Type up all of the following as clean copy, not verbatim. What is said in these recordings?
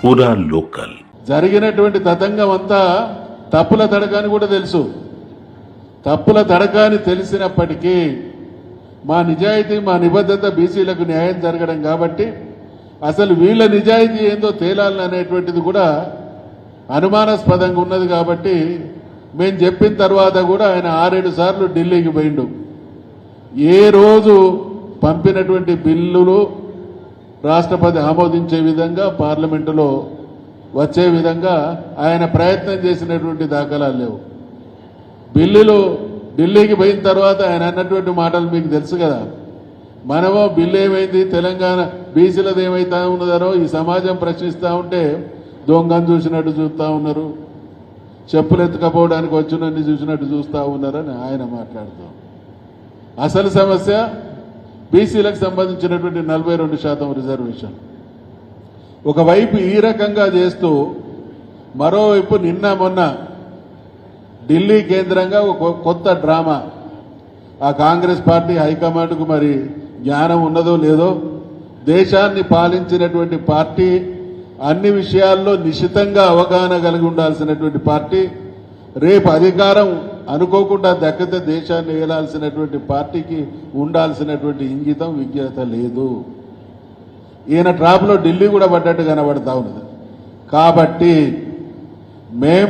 పూరా లోకల్ జరిగినటువంటి తతంగం అంతా తప్పుల తడక అని కూడా తెలుసు. తప్పుల తడక అని తెలిసినప్పటికీ మా నిజాయితీ మా నిబద్ధత బీసీలకు న్యాయం జరగడం కాబట్టి అసలు వీళ్ళ నిజాయితీ ఏందో తేలాలనేటువంటిది కూడా అనుమానాస్పదంగా ఉన్నది. కాబట్టి మేము చెప్పిన తర్వాత కూడా ఆయన 6-7 సార్లు ఢిల్లీకి పోయిండు. ఏ రోజు పంపినటువంటి బిల్లులు రాష్ట్రపతి ఆమోదించే విధంగా పార్లమెంటులో వచ్చే విధంగా ఆయన ప్రయత్నం చేసినటువంటి దాఖలాలు లేవు. బిల్లులు ఢిల్లీకి పోయిన తర్వాత ఆయన అన్నటువంటి మాటలు మీకు తెలుసు కదా. మనమో బిల్లు ఏమైంది, తెలంగాణ బీసీలది ఏమైతా ఉన్నదనో ఈ సమాజం ప్రశ్నిస్తూ ఉంటే దొంగను చూసినట్టు చూస్తూ ఉన్నారు, చెప్పులు ఎత్తుకపోవడానికి వచ్చినన్ని చూసినట్టు చూస్తూ ఉన్నారని ఆయన మాట్లాడుతాం. అసలు సమస్య బీసీలకు సంబంధించినటువంటి 42% రిజర్వేషన్. ఒకవైపు ఈ రకంగా చేస్తూ మరోవైపు నిన్న మొన్న ఢిల్లీ కేంద్రంగా ఒక కొత్త డ్రామా. ఆ కాంగ్రెస్ పార్టీ హైకమాండ్కు మరి జ్ఞానం ఉన్నదో లేదో, దేశాన్ని పాలించినటువంటి పార్టీ, అన్ని విషయాల్లో నిశితంగా అవగాహన కలిగి ఉండాల్సినటువంటి పార్టీ, రేపు అధికారం అనుకోకుండా దక్కితే దేశాన్ని ఏలాల్సినటువంటి పార్టీకి ఉండాల్సినటువంటి ఇంగితం విజ్ఞత లేదు. ఈయన ట్రాప్లో ఢిల్లీ కూడా పడ్డట్టు కనబడతా ఉన్నది. కాబట్టి మేం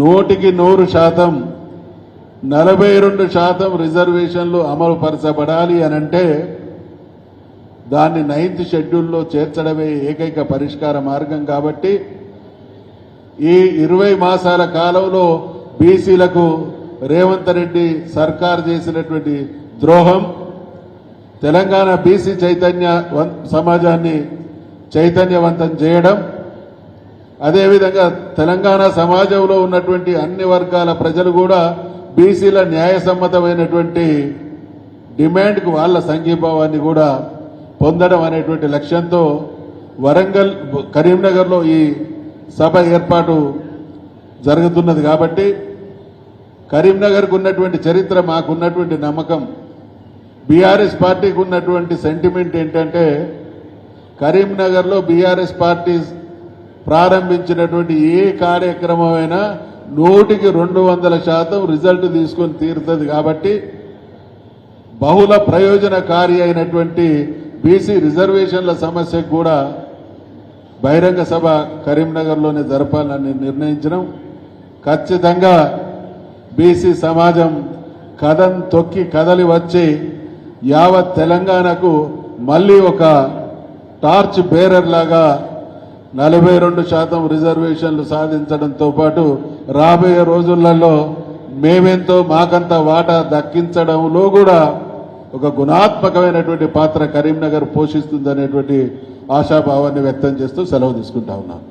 100% 42% రిజర్వేషన్లు అమలు పరచబడాలి అనంటే దాన్ని 9th షెడ్యూల్లో చేర్చడమే ఏకైక పరిష్కార మార్గం. కాబట్టి ఈ 20 మాసాల కాలంలో బీసీలకు రేవంత్ రెడ్డి సర్కార్ చేసినటువంటి ద్రోహం, తెలంగాణ బీసీ సమాజాన్ని చైతన్యవంతం చేయడం, అదేవిధంగా తెలంగాణ సమాజంలో ఉన్నటువంటి అన్ని వర్గాల ప్రజలు కూడా బీసీల న్యాయసమ్మతమైనటువంటి డిమాండ్కు వాళ్ళ సంఘీభావాన్ని కూడా పొందడం అనేటువంటి లక్ష్యంతో వరంగల్, కరీంనగర్లో ఈ సభ ఏర్పాటు జరుగుతున్నది. కాబట్టి కరీంనగర్కు ఉన్నటువంటి చరిత్ర, మాకున్నటువంటి నమ్మకం, బీఆర్ఎస్ పార్టీకి ఉన్నటువంటి సెంటిమెంట్ ఏంటంటే కరీంనగర్లో బీఆర్ఎస్ పార్టీ ప్రారంభించినటువంటి ఏ కార్యక్రమం అయినా 100% రిజల్ట్ తీసుకొని తీరుతుంది. కాబట్టి బహుళ ప్రయోజనకారి అయినటువంటి బీసీ రిజర్వేషన్ల సమస్యకు కూడా బహిరంగ సభ కరీంనగర్లోనే జరపాలని నిర్ణయించడం. ఖచ్చితంగా బీసీ సమాజం కథం తొక్కి కదలి వచ్చి యావత్ తెలంగాణకు మళ్ళీ ఒక టార్చ్ బేరర్ లాగా 42% రిజర్వేషన్లు సాధించడంతో పాటు రాబోయే రోజులలో మేమెంతో మాకంత వాటా దక్కించడంలో కూడా ఒక గుణాత్మకమైనటువంటి పాత్ర కరీంనగర్ పోషిస్తుందనేటువంటి ఆశాభావాన్ని వ్యక్తం చేస్తూ సెలవు తీసుకుంటా ఉన్నాను.